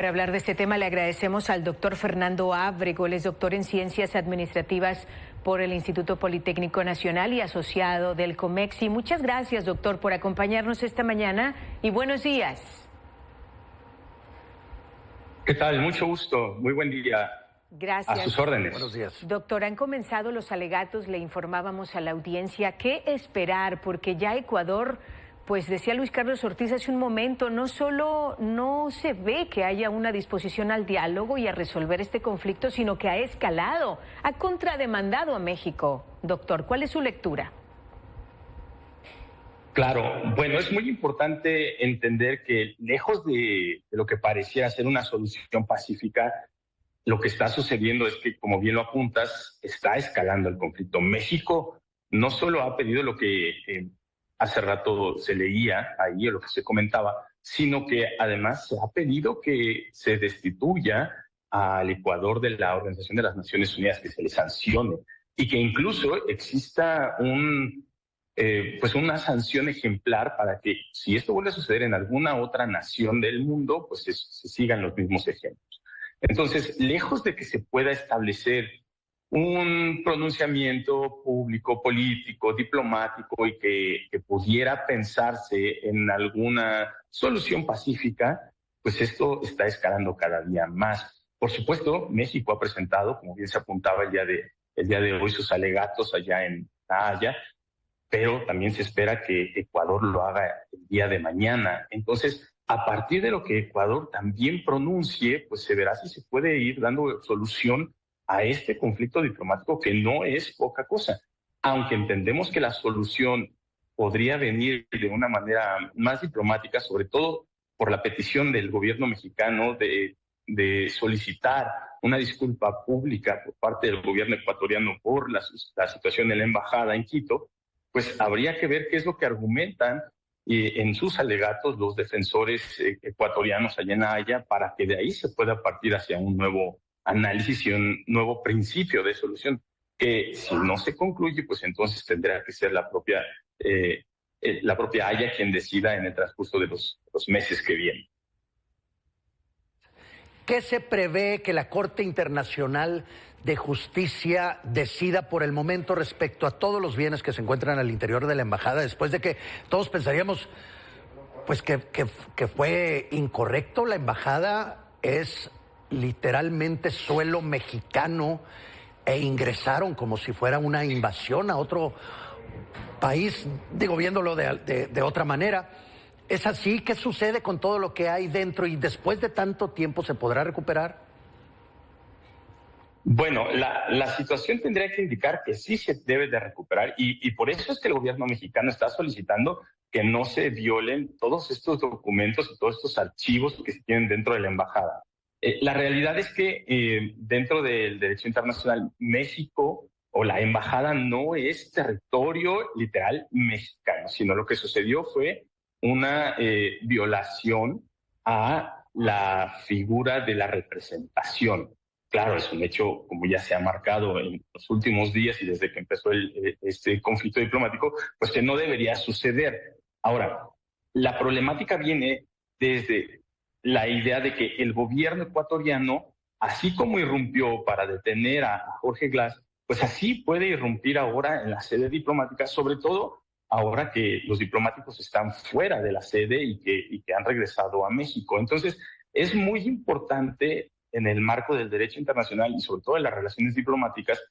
Para hablar de este tema le agradecemos al doctor Fernando Ábrego, él es doctor en Ciencias Administrativas por el Instituto Politécnico Nacional y asociado del COMEXI. Muchas gracias, doctor, por acompañarnos esta mañana y buenos días. ¿Qué tal? Mucho gusto, muy buen día. Gracias. A sus órdenes. Buenos días. Doctor, han comenzado los alegatos, le informábamos a la audiencia qué esperar, porque ya Ecuador, pues decía Luis Carlos Ortiz hace un momento, no solo no se ve que haya una disposición al diálogo y a resolver este conflicto, sino que ha escalado, ha contrademandado a México. Doctor, ¿cuál es su lectura? Claro, bueno, es muy importante entender que lejos de lo que pareciera ser una solución pacífica, lo que está sucediendo es que, como bien lo apuntas, está escalando el conflicto. México no solo ha pedido lo que hace rato se leía ahí, o lo que se comentaba, sino que además se ha pedido que se destituya al Ecuador de la Organización de las Naciones Unidas, que se le sancione y que incluso exista pues una sanción ejemplar para que, si esto vuelve a suceder en alguna otra nación del mundo, pues se sigan los mismos ejemplos. Entonces, lejos de que se pueda establecer un pronunciamiento público, político, diplomático y que pudiera pensarse en alguna solución pacífica, pues esto está escalando cada día más. Por supuesto, México ha presentado, como bien se apuntaba el día de hoy, sus alegatos allá en La Haya, pero también se espera que Ecuador lo haga el día de mañana. Entonces, a partir de lo que Ecuador también pronuncie, pues se verá si se puede ir dando solución a este conflicto diplomático, que no es poca cosa. Aunque entendemos que la solución podría venir de una manera más diplomática, sobre todo por la petición del gobierno mexicano de solicitar una disculpa pública por parte del gobierno ecuatoriano por la situación en la embajada en Quito, pues habría que ver qué es lo que argumentan en sus alegatos los defensores ecuatorianos allá en La Haya, para que de ahí se pueda partir hacia un nuevo análisis y un nuevo principio de solución, que si no se concluye, pues entonces tendrá que ser la propia Haya quien decida en el transcurso de los meses que vienen. ¿Qué se prevé que la Corte Internacional de Justicia decida por el momento respecto a todos los bienes que se encuentran al interior de la embajada, después de que todos pensaríamos pues que fue incorrecto? La embajada es literalmente suelo mexicano e ingresaron como si fuera una invasión a otro país, digo, viéndolo de otra manera. ¿Es así? ¿Qué sucede con todo lo que hay dentro y después de tanto tiempo se podrá recuperar? Bueno, la situación tendría que indicar que sí se debe de recuperar y por eso es que el gobierno mexicano está solicitando que no se violen todos estos documentos y todos estos archivos que se tienen dentro de la embajada. La realidad es que dentro del derecho internacional, México o la embajada no es territorio literal mexicano, sino lo que sucedió fue una violación a la figura de la representación. Claro, es un hecho, como ya se ha marcado en los últimos días y desde que empezó este conflicto diplomático, pues que no debería suceder. Ahora, la problemática viene desde la idea de que el gobierno ecuatoriano, así como irrumpió para detener a Jorge Glass, pues así puede irrumpir ahora en la sede diplomática, sobre todo ahora que los diplomáticos están fuera de la sede y que han regresado a México. Entonces, es muy importante en el marco del derecho internacional y sobre todo en las relaciones diplomáticas,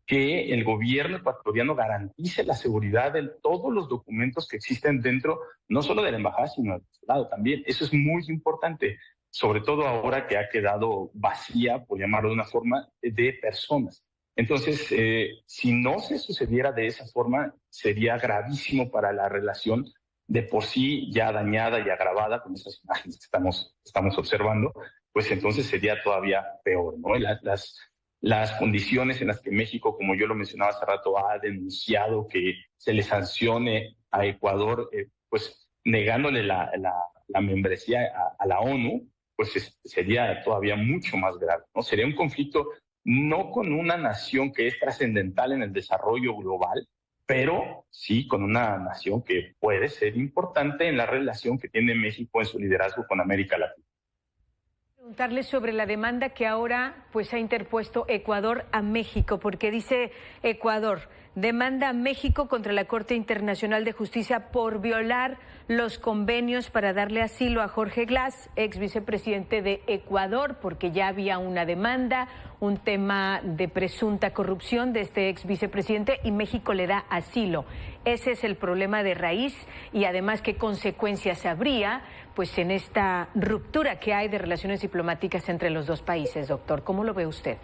que el gobierno ecuatoriano garantice la seguridad de todos los documentos que existen dentro, no solo de la embajada, sino del consulado también. Eso es muy importante, sobre todo ahora que ha quedado vacía, por llamarlo de una forma, de personas. Entonces, si no se sucediera de esa forma, sería gravísimo para la relación de por sí ya dañada y agravada con esas imágenes que estamos observando, pues entonces sería todavía peor, ¿no? Las condiciones en las que México, como yo lo mencionaba hace rato, ha denunciado que se le sancione a Ecuador, pues negándole la membresía a la ONU, pues sería todavía mucho más grave, ¿no? Sería un conflicto no con una nación que es trascendental en el desarrollo global, pero sí con una nación que puede ser importante en la relación que tiene México en su liderazgo con América Latina. Preguntarle sobre la demanda que ahora pues ha interpuesto Ecuador a México, porque dice Ecuador demanda a México contra la Corte Internacional de Justicia por violar los convenios para darle asilo a Jorge Glass, ex vicepresidente de Ecuador, porque ya había una demanda, un tema de presunta corrupción de este ex vicepresidente y México le da asilo. Ese es el problema de raíz y además qué consecuencias habría pues en esta ruptura que hay de relaciones diplomáticas entre los dos países, doctor. ¿Cómo lo ve usted?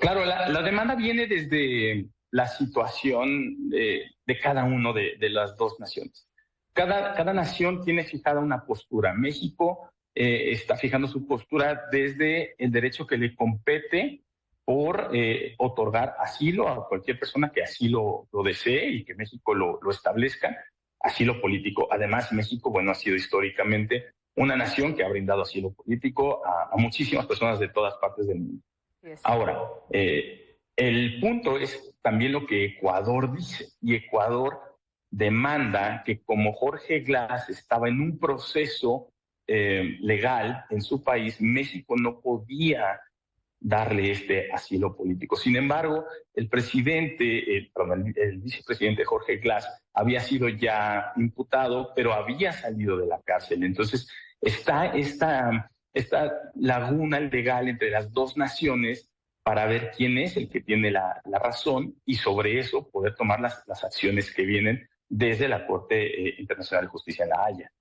Claro, la demanda viene desde la situación de cada uno de las dos naciones. Cada nación tiene fijada una postura. México está fijando su postura desde el derecho que le compete por otorgar asilo a cualquier persona que así lo desee y que México lo establezca, asilo político. Además, México, bueno, ha sido históricamente una nación que ha brindado asilo político a muchísimas personas de todas partes del mundo. Ahora, el punto es también lo que Ecuador dice, y Ecuador demanda que como Jorge Glass estaba en un proceso legal en su país, México no podía darle este asilo político. Sin embargo, el vicepresidente Jorge Glass había sido ya imputado, pero había salido de la cárcel. Entonces, está esta laguna legal entre las dos naciones para ver quién es el que tiene la razón y sobre eso poder tomar las acciones que vienen desde la Corte Internacional de Justicia en La Haya.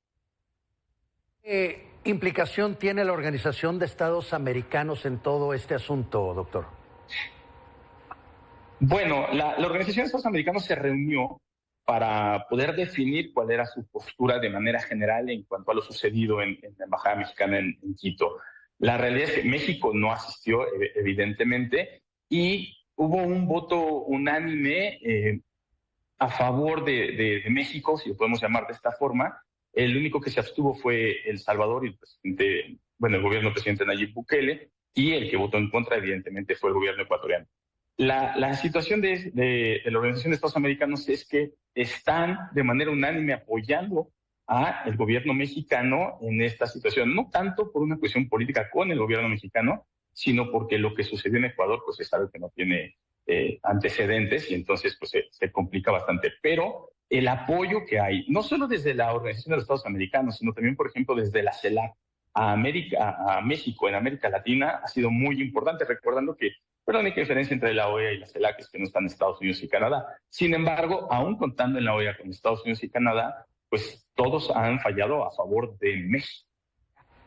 ¿Qué implicación tiene la Organización de Estados Americanos en todo este asunto, doctor? Bueno, la Organización de Estados Americanos se reunió para poder definir cuál era su postura de manera general en cuanto a lo sucedido en la Embajada Mexicana en Quito. La realidad es que México no asistió, evidentemente, y hubo un voto unánime a favor de México, si lo podemos llamar de esta forma. El único que se abstuvo fue El Salvador y el gobierno del presidente Nayib Bukele, y el que votó en contra, evidentemente, fue el gobierno ecuatoriano. La situación de la Organización de Estados Americanos es que están de manera unánime apoyando al gobierno mexicano en esta situación, no tanto por una cuestión política con el gobierno mexicano, sino porque lo que sucedió en Ecuador pues es algo que no tiene antecedentes y entonces pues se complica bastante. Pero el apoyo que hay, no solo desde la Organización de los Estados Americanos, sino también, por ejemplo, desde la CELAC a México en América Latina, ha sido muy importante, recordando que la única diferencia entre la OEA y la CELAC es que no están Estados Unidos y Canadá. Sin embargo, aún contando en la OEA con Estados Unidos y Canadá, pues todos han fallado a favor de México.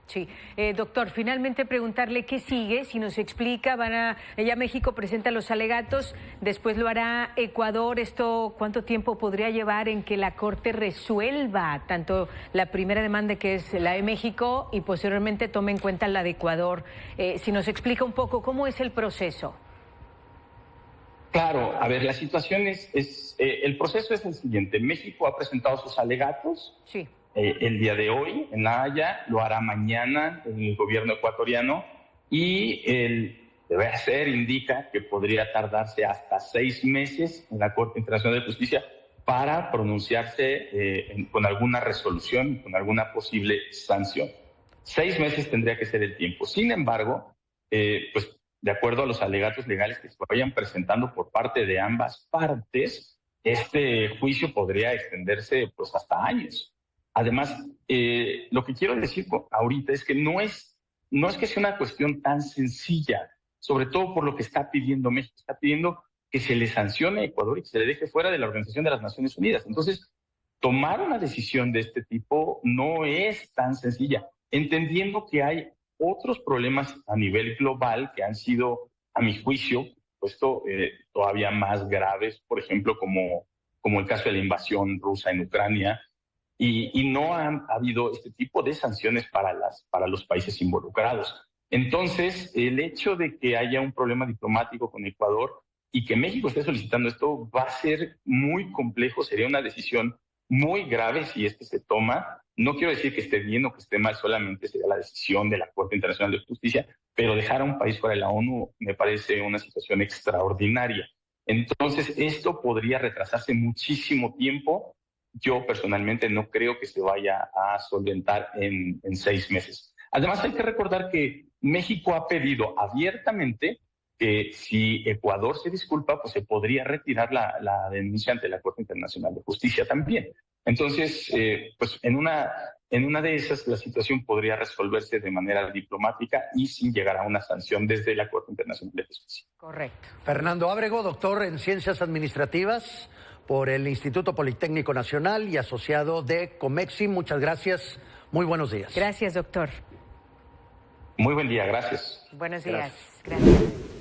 Sí, doctor, finalmente preguntarle qué sigue, si nos explica, ya México presenta los alegatos, después lo hará Ecuador, ¿cuánto tiempo podría llevar en que la Corte resuelva tanto la primera demanda que es la de México y posteriormente tome en cuenta la de Ecuador? Si nos explica un poco cómo es el proceso. Claro, a ver, la situación el proceso es el siguiente. México ha presentado sus alegatos. Sí. El día de hoy en La Haya, lo hará mañana el gobierno ecuatoriano y el deber ser indica que podría tardarse hasta 6 meses en la Corte Internacional de Justicia para pronunciarse con alguna resolución, con alguna posible sanción. 6 meses tendría que ser el tiempo. Sin embargo, pues de acuerdo a los alegatos legales que se vayan presentando por parte de ambas partes, este juicio podría extenderse pues hasta años. Además, lo que quiero decir ahorita es que no es que sea una cuestión tan sencilla, sobre todo por lo que está pidiendo México. Está pidiendo que se le sancione a Ecuador y que se le deje fuera de la Organización de las Naciones Unidas. Entonces, tomar una decisión de este tipo no es tan sencilla, entendiendo que hay otros problemas a nivel global que han sido, a mi juicio, puesto todavía más graves, por ejemplo, como el caso de la invasión rusa en Ucrania, y no ha habido este tipo de sanciones para los países involucrados. Entonces, el hecho de que haya un problema diplomático con Ecuador y que México esté solicitando esto va a ser muy complejo, sería una decisión muy grave si se toma. No quiero decir que esté bien o que esté mal, solamente sería la decisión de la Corte Internacional de Justicia, pero dejar a un país fuera de la ONU me parece una situación extraordinaria. Entonces, esto podría retrasarse muchísimo tiempo. Yo personalmente no creo que se vaya a solventar en 6 meses. Además, hay que recordar que México ha pedido abiertamente que si Ecuador se disculpa, pues se podría retirar la denuncia ante la Corte Internacional de Justicia también. Entonces, pues en una de esas la situación podría resolverse de manera diplomática y sin llegar a una sanción desde la Corte Internacional de Justicia. Correcto. Fernando Ábrego, doctor en Ciencias Administrativas por el Instituto Politécnico Nacional y asociado de Comexi. Muchas gracias. Muy buenos días. Gracias, doctor. Muy buen día, gracias. Buenos días. Gracias.